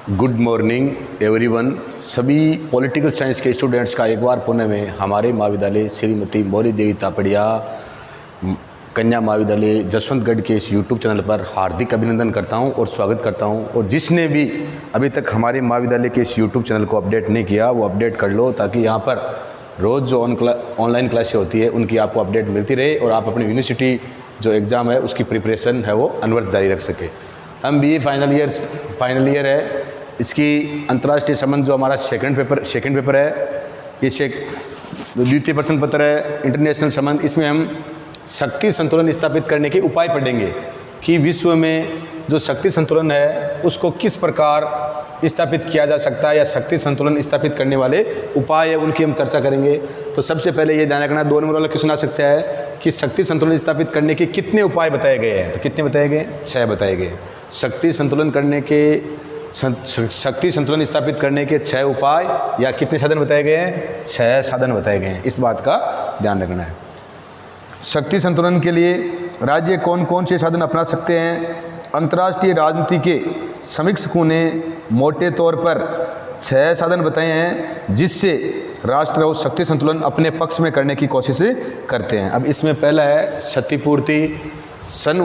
Good morning everyone. सभी political science के students का एक बार पुणे में हमारे महाविद्यालय श्रीमती मौरी देवी तापड़िया कन्या महाविद्यालय जसवंतगढ़ के इस यूट्यूब चैनल पर हार्दिक अभिनंदन करता हूं और स्वागत करता हूं। और जिसने भी अभी तक हमारे महाविद्यालय के इस यूट्यूब चैनल को अपडेट नहीं किया वो अपडेट कर लो, ताकि यहां पर रोज़ जो ऑनलाइन क्लासें होती है उनकी आपको अपडेट मिलती रहे और आप अपनी यूनिवर्सिटी जो एग्ज़ाम है उसकी प्रिपरेशन है वो अनवरत जारी रख सके। हम BA फाइनल ईयर है, इसकी अंतर्राष्ट्रीय संबंध जो हमारा सेकंड पेपर है, ये द्वितीय प्रश्न पत्र है इंटरनेशनल संबंध। इसमें हम शक्ति संतुलन स्थापित करने के उपाय पढ़ेंगे कि विश्व में जो शक्ति संतुलन है उसको किस प्रकार स्थापित किया जा सकता है, या शक्ति संतुलन स्थापित करने वाले उपाय है उनकी हम चर्चा करेंगे। तो सबसे पहले ये ध्यान रखना, 2 नंबर वाला क्वेश्चन आ सकता है कि शक्ति संतुलन स्थापित करने के कितने उपाय बताए गए हैं। तो कितने बताए गए? 6 बताए गए। शक्ति संतुलन स्थापित करने के 6 उपाय या कितने साधन बताए गए हैं? 6 साधन बताए गए हैं। इस बात का ध्यान रखना है। शक्ति संतुलन के लिए राज्य कौन कौन से साधन अपना सकते हैं? अंतर्राष्ट्रीय राजनीति के समीक्षकों ने मोटे तौर पर 6 साधन बताए हैं जिससे राष्ट्र और शक्ति संतुलन अपने पक्ष में करने की कोशिश करते हैं। अब इसमें पहला है क्षतिपूर्ति। सन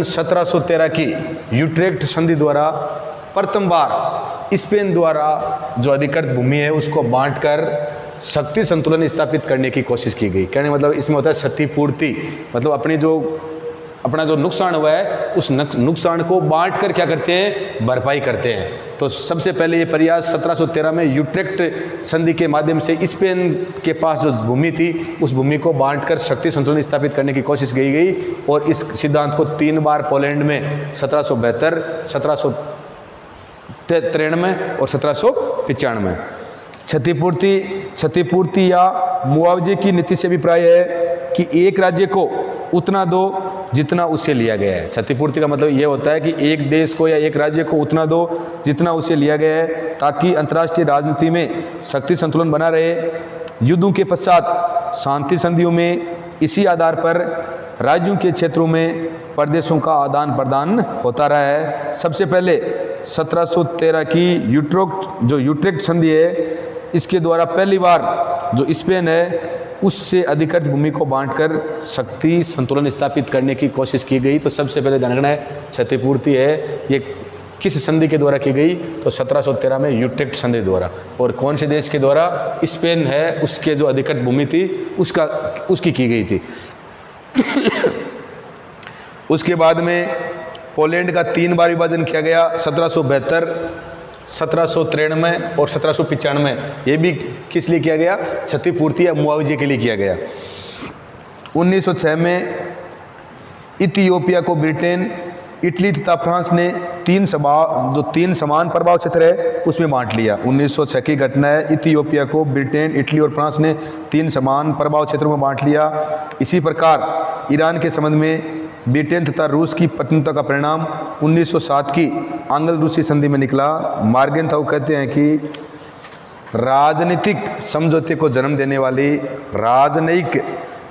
1713 की यूट्रेक्ट संधि द्वारा प्रथम बार स्पेन द्वारा जो अधिकृत भूमि है उसको बांटकर शक्ति संतुलन स्थापित करने की कोशिश की गई। कहने मतलब इसमें होता है क्षतिपूर्ति, मतलब अपना जो नुकसान हुआ है उस नुकसान को बांटकर क्या करते हैं? भरपाई करते हैं। तो सबसे पहले ये प्रयास 1713 में यूट्रेक्ट संधि के माध्यम से स्पेन के पास जो भूमि थी उस भूमि को बांटकर शक्ति संतुलन स्थापित करने की कोशिश की गई। और इस सिद्धांत को 3 बार पोलैंड में 1772, 1793 और 1795। क्षतिपूर्ति या मुआवजे की नीति से अभिप्राय है कि एक राज्य को उतना दो जितना उससे लिया गया है। क्षतिपूर्ति का मतलब ये होता है कि एक देश को या एक राज्य को उतना दो जितना उससे लिया गया है, ताकि अंतर्राष्ट्रीय राजनीति में शक्ति संतुलन बना रहे। युद्धों के पश्चात शांति संधियों में इसी आधार पर राज्यों के क्षेत्रों में प्रदेशों का आदान प्रदान होता रहा है। सबसे पहले 1713 की यूट्रेक्ट संधि है, इसके द्वारा पहली बार जो स्पेन है उससे अधिकृत भूमि को बांटकर शक्ति संतुलन स्थापित करने की कोशिश की गई। तो सबसे पहले ध्यान रखना है क्षतिपूर्ति है, ये किस संधि के द्वारा की गई? तो 1713 में यूट्रेक्ट संधि द्वारा। और कौन से देश के द्वारा? स्पेन है, उसके जो अधिकृत भूमि थी उसकी की गई थी। उसके बाद में पोलैंड का 3 बार विभाजन किया गया, 1772, 1793 और 1795। ये भी किस लिए किया गया? क्षतिपूर्ति या मुआवजे के लिए किया गया। 1906 में इथियोपिया को ब्रिटेन, इटली तथा फ्रांस ने 3 समान प्रभाव क्षेत्र है उसमें बांट लिया। 1906 की घटना है, इथियोपिया को ब्रिटेन, इटली और फ्रांस ने 3 समान प्रभाव क्षेत्रों में बांट लिया। इसी प्रकार ईरान के संबंध में ब्रिटेन तथा रूस की प्रतिनिधित्व का परिणाम 1907 की आंग्ल रूसी संधि में निकला। मार्गेनथाउ कहते हैं कि राजनीतिक समझौते को जन्म देने वाली राजनयिक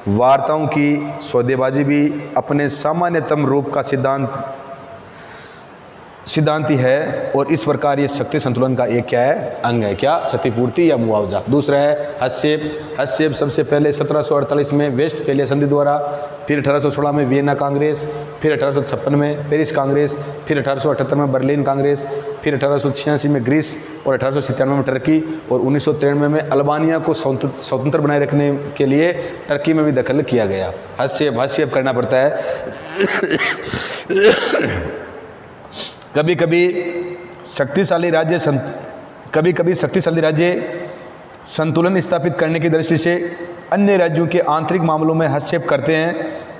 वार्ताओं की सौदेबाजी भी अपने सामान्यतम रूप का सिद्धांती है। और इस प्रकार ये शक्ति संतुलन का एक क्या है? अंग है। क्या? क्षतिपूर्ति या मुआवजा। दूसरा है हस्तक्षेप। सबसे पहले 1748 में वेस्टफैलिया संधि द्वारा, फिर 1816 में वियना कांग्रेस, फिर 1856 में पेरिस कांग्रेस, फिर 1878 में बर्लिन कांग्रेस, फिर 1886 में ग्रीस और 1897 में टर्की, और 1993 में अल्बानिया को स्वतंत्र बनाए रखने के लिए टर्की में भी दखल किया गया। हस्तक्षेप करना पड़ता है। कभी कभी शक्तिशाली राज्य संतुलन स्थापित करने की दृष्टि से अन्य राज्यों के आंतरिक मामलों में हस्तक्षेप करते हैं।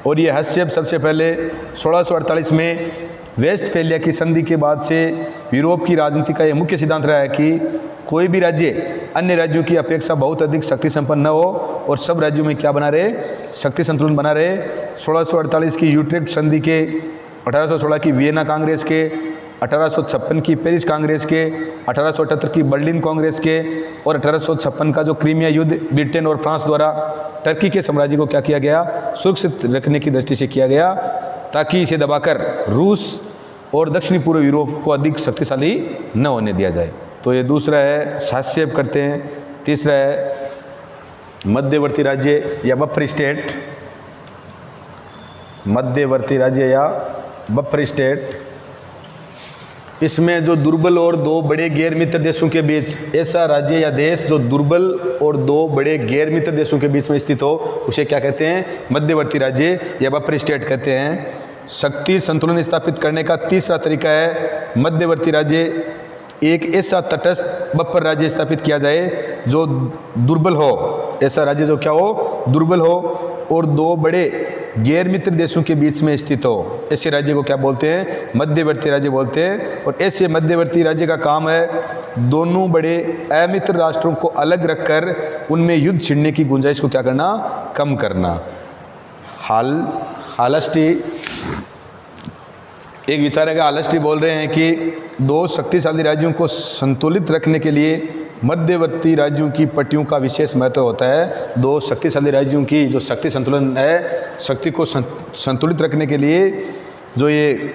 और ये हस्तक्षेप सबसे पहले 1648 में वेस्टफैलिया की संधि के बाद से यूरोप की राजनीति का यह मुख्य सिद्धांत रहा है कि कोई भी राज्य अन्य राज्यों की अपेक्षा बहुत अधिक शक्ति संपन्न न हो और सब राज्यों में क्या बना रहे? शक्ति संतुलन बना रहे। 1648 की यूट्रेक्ट संधि के, 1816 की वियना कांग्रेस के, 1856 की पेरिस कांग्रेस के, 1878 की बर्लिन कांग्रेस के और 1856 का जो क्रीमिया युद्ध ब्रिटेन और फ्रांस द्वारा टर्की के साम्राज्य को क्या किया गया, सुरक्षित रखने की दृष्टि से किया गया, ताकि इसे दबाकर रूस और दक्षिणी पूर्व यूरोप को अधिक शक्तिशाली न होने दिया जाए। तो ये दूसरा है, हस्तक्षेप करते हैं। तीसरा है मध्यवर्ती राज्य या बफर स्टेट, मध्यवर्ती राज्य या बफर स्टेट। इसमें जो दुर्बल और दो बड़े गैर मित्र देशों के बीच, ऐसा राज्य या देश जो दुर्बल और दो बड़े गैर मित्र देशों के बीच में स्थित हो, उसे क्या कहते हैं? मध्यवर्ती राज्य या बफर स्टेट कहते हैं। शक्ति संतुलन स्थापित करने का तीसरा तरीका है मध्यवर्ती राज्य। एक ऐसा तटस्थ बफर राज्य स्थापित किया जाए जो दुर्बल हो, ऐसा राज्य जो क्या हो? दुर्बल हो और दो बड़े गैर मित्र देशों के बीच में स्थित हो, ऐसे राज्य को क्या बोलते हैं? मध्यवर्ती राज्य बोलते हैं। और ऐसे मध्यवर्ती राज्य का काम है दोनों बड़े अमित्र राष्ट्रों को अलग रखकर उनमें युद्ध छिड़ने की गुंजाइश को क्या करना? कम करना। हालस्टी एक विचार है कि हालस्टी बोल रहे हैं कि दो शक्तिशाली राज्यों को संतुलित रखने के लिए मध्यवर्ती राज्यों की पट्टियों का विशेष महत्व होता है। दो शक्तिशाली राज्यों की जो शक्ति संतुलन है, शक्ति को संतुलित रखने के लिए जो ये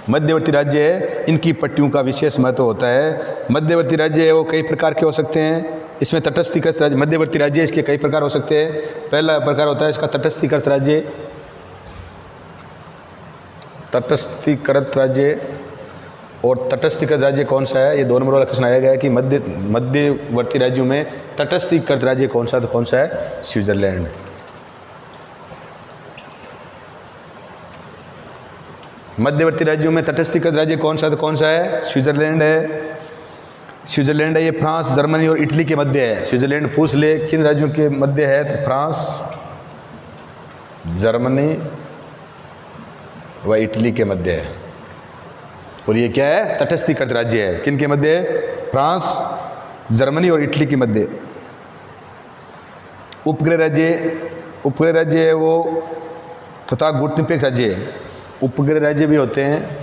मध्यवर्ती राज्य है, इनकी पट्टियों का विशेष महत्व होता है। मध्यवर्ती राज्य है वो कई प्रकार के हो सकते हैं। इसमें तटस्थीकृत राज्य, मध्यवर्ती राज्य इसके कई प्रकार हो सकते हैं। पहला प्रकार होता है इसका तटस्थीकृत राज्य। तटस्थीकृत राज्य और तटस्थीकृत राज्य कौन सा है? ये 2 नंबर वाला क्वेश्चन आया गया है कि मध्यवर्ती राज्यों में तटस्थीकृत राज्य कौन सा है? तो कौन सा है? स्विट्जरलैंड। मध्यवर्ती राज्यों में तटस्थीकृत राज्य कौन सा है? तो कौन सा है? स्विट्जरलैंड है। स्विट्जरलैंड है ये फ्रांस, जर्मनी और इटली के मध्य है। स्विट्जरलैंड पूछ ले किन राज्यों के मध्य है? तो फ्रांस, जर्मनी व इटली के मध्य है। और ये क्या है? तटस्थीकृत राज्य है। किन के मध्य है? फ्रांस, जर्मनी और इटली के मध्य। उपग्रह राज्य है वो तथा गुटनिरपेक्ष राज्य है। उपग्रह राज्य भी होते हैं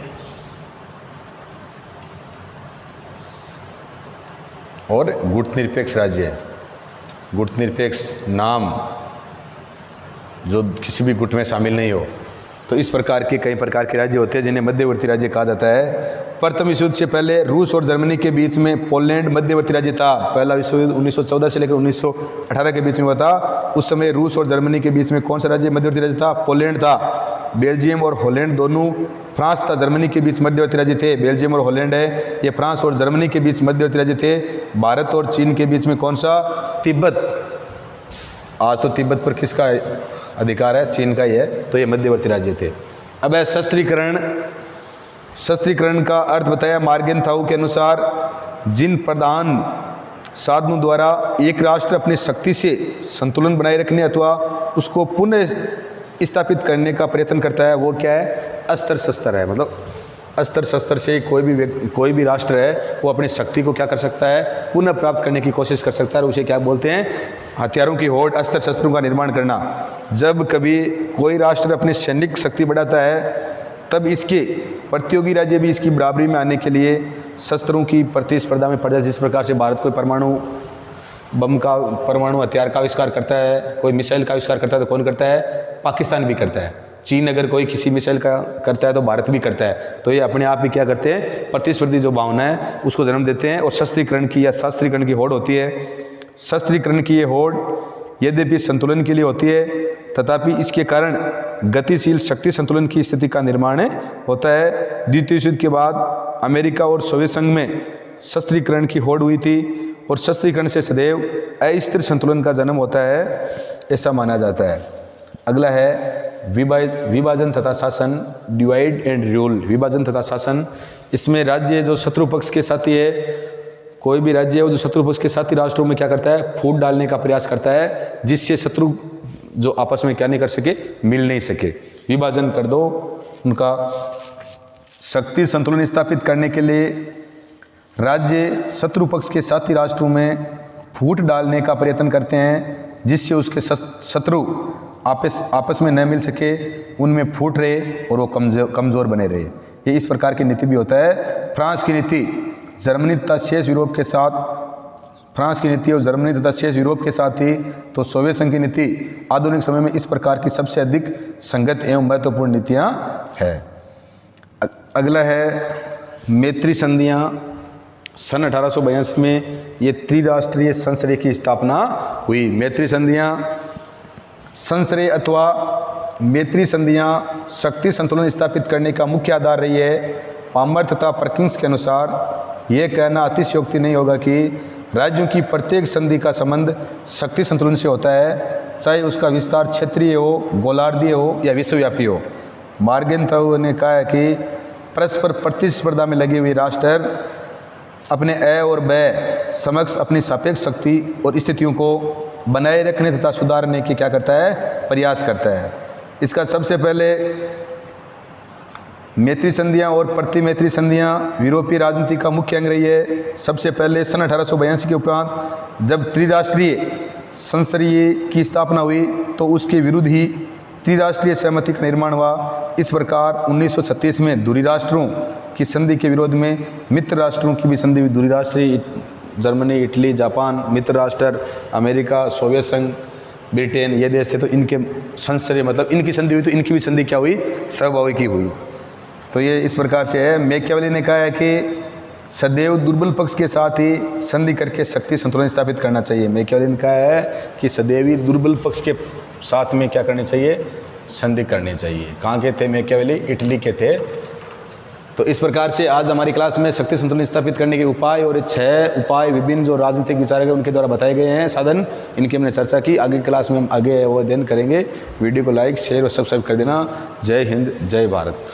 और गुटनिरपेक्ष राज्य। गुटनिरपेक्ष नाम जो किसी भी गुट में शामिल नहीं हो। तो इस प्रकार के कई प्रकार के राज्य होते हैं जिन्हें मध्यवर्ती राज्य कहा जाता है। प्रथम विश्व युद्ध से पहले रूस और जर्मनी के बीच में पोलैंड मध्यवर्ती राज्य था। पहला विश्व युद्ध 1914 से लेकर 1918 के बीच में हुआ था। उस समय रूस और जर्मनी के बीच में कौन सा राज्य मध्यवर्ती राज्य था? पोलैंड था। बेल्जियम और हॉलैंड दोनों, फ्रांस तथा जर्मनी के बीच मध्यवर्ती राज्य थे। बेल्जियम और हॉलैंड है ये फ्रांस और जर्मनी के बीच मध्यवर्ती राज्य थे। भारत और चीन के बीच में कौन सा? तिब्बत। आज तो तिब्बत पर किसका अधिकार है? चीन का ही है। तो ये मध्यवर्ती राज्य थे। अब है शस्त्रीकरण। शस्त्रीकरण का अर्थ बताया मार्गेंथाउ के अनुसार, जिन प्रधान साधनों द्वारा एक राष्ट्र अपनी शक्ति से संतुलन बनाए रखने अथवा उसको पुनः स्थापित करने का प्रयत्न करता है वो क्या है? अस्त्र शस्त्र है। मतलब अस्त्र शस्त्र से कोई भी राष्ट्र है वो अपनी शक्ति को क्या कर सकता है? पुनः प्राप्त करने की कोशिश कर सकता है। और उसे क्या बोलते हैं? हथियारों की होड़, अस्त्र शस्त्रों का निर्माण करना। जब कभी कोई राष्ट्र अपनी सैनिक शक्ति बढ़ाता है तब इसके प्रतियोगी राज्य भी इसकी बराबरी में आने के लिए शस्त्रों की प्रतिस्पर्धा में पड़ जाए। जिस प्रकार से भारत कोई परमाणु बम का, परमाणु हथियार का आविष्कार करता है, कोई मिसाइल का आविष्कार करता है, तो कौन करता है? पाकिस्तान भी करता है। चीन अगर कोई किसी मिसाइल का करता है तो भारत भी करता है। तो ये अपने आप ही क्या करते हैं? प्रतिस्पर्धी जो भावना है उसको जन्म देते हैं। और शस्त्रीकरण की या शास्त्रीकरण की होड़ होती है। शस्त्रीकरण की ये होड़ यद्यपि संतुलन के लिए होती है, तथापि इसके कारण गतिशील शक्ति संतुलन की स्थिति का निर्माण होता है। द्वितीय विश्व युद्ध के बाद अमेरिका और सोवियत संघ में शस्त्रीकरण की होड़ हुई थी और शस्त्रीकरण से सदैव अस्थिर संतुलन का जन्म होता है, ऐसा माना जाता है। अगला है विभाजन तथा शासन, डिवाइड एंड रूल। विभाजन तथा शासन, इसमें राज्य जो शत्रु पक्ष के साथी है, कोई भी राज्य है वो जो शत्रु पक्ष के साथी राष्ट्रों में क्या करता है? फूट डालने का प्रयास करता है, जिससे शत्रु जो आपस में क्या नहीं कर सके? मिल नहीं सके। विभाजन कर दो उनका। शक्ति संतुलन स्थापित करने के लिए राज्य शत्रु पक्ष के साथी राष्ट्रों में फूट डालने का प्रयत्न करते हैं, जिससे उसके शत्रु आपस में न मिल सके, उनमें फूट रहे और वो कमज़ोर बने रहे। ये इस प्रकार की नीति भी होता है। फ्रांस की नीति जर्मनी तथा शेष यूरोप के साथ, फ्रांस की नीति और जर्मनी तथा शेष यूरोप के साथ ही, तो सोवियत संघ की नीति आधुनिक समय में इस प्रकार की सबसे अधिक संगत एवं महत्वपूर्ण नीतियाँ है। अगला है मैत्री संधियाँ। सन 1882 में ये त्रिराष्ट्रीय संसदीय की स्थापना हुई। मैत्री संधियाँ, संसदीय अथवा मैत्री संधियाँ शक्ति संतुलन स्थापित करने का मुख्य आधार रही है। पामर तथा परकिंस के अनुसार यह कहना अतिशयोक्ति नहीं होगा कि राज्यों की प्रत्येक संधि का संबंध शक्ति संतुलन से होता है, चाहे उसका विस्तार क्षेत्रीय हो, गोलार्धीय हो या विश्वव्यापी हो। मार्गेंथव ने कहा है कि परस्पर प्रतिस्पर्धा में लगे हुए राष्ट्र अपने अ और ब समक्ष अपनी सापेक्ष शक्ति और स्थितियों को बनाए रखने तथा सुधारने की क्या करता है, प्रयास करता है। इसका सबसे पहले मैत्री संधियाँ और प्रतिमैत्री संधियाँ यूरोपीय राजनीति का मुख्य अंग रही है। सबसे पहले सन 1882 के उपरांत जब त्रिराष्ट्रीय संसदीय की स्थापना हुई तो उसके विरुद्ध ही त्रिराष्ट्रीय सहमति का निर्माण हुआ। इस प्रकार 1936 में दूरी राष्ट्रों की संधि के विरोध में मित्र राष्ट्रों की भी संधि हुई। दूरी राष्ट्रीय जर्मनी, इटली, जापान, मित्र राष्ट्र अमेरिका, सोवियत संघ, ब्रिटेन, ये देश थे। तो इनके संसदीय मतलब इनकी संधि हुई तो इनकी भी संधि क्या हुई, सहभागी की हुई। तो ये इस प्रकार से है। मैकियावेली ने कहा है कि सदैव दुर्बल पक्ष के साथ ही संधि करके शक्ति संतुलन स्थापित करना चाहिए। मैकियावेली ने कहा है कि सदैव ही दुर्बल पक्ष के साथ में क्या करनी चाहिए, संधि करनी चाहिए। कहाँ के थे मैकियावेली? इटली के थे। तो इस प्रकार से आज हमारी क्लास में शक्ति संतुलन स्थापित करने के उपाय और 6 उपाय विभिन्न जो राजनीतिक विचारक उनके द्वारा बताए गए हैं साधन, इनकी हमने चर्चा की। आगे क्लास में हम आगे वो अध्ययन करेंगे। वीडियो को लाइक, शेयर और सब्सक्राइब कर देना। जय हिंद, जय भारत।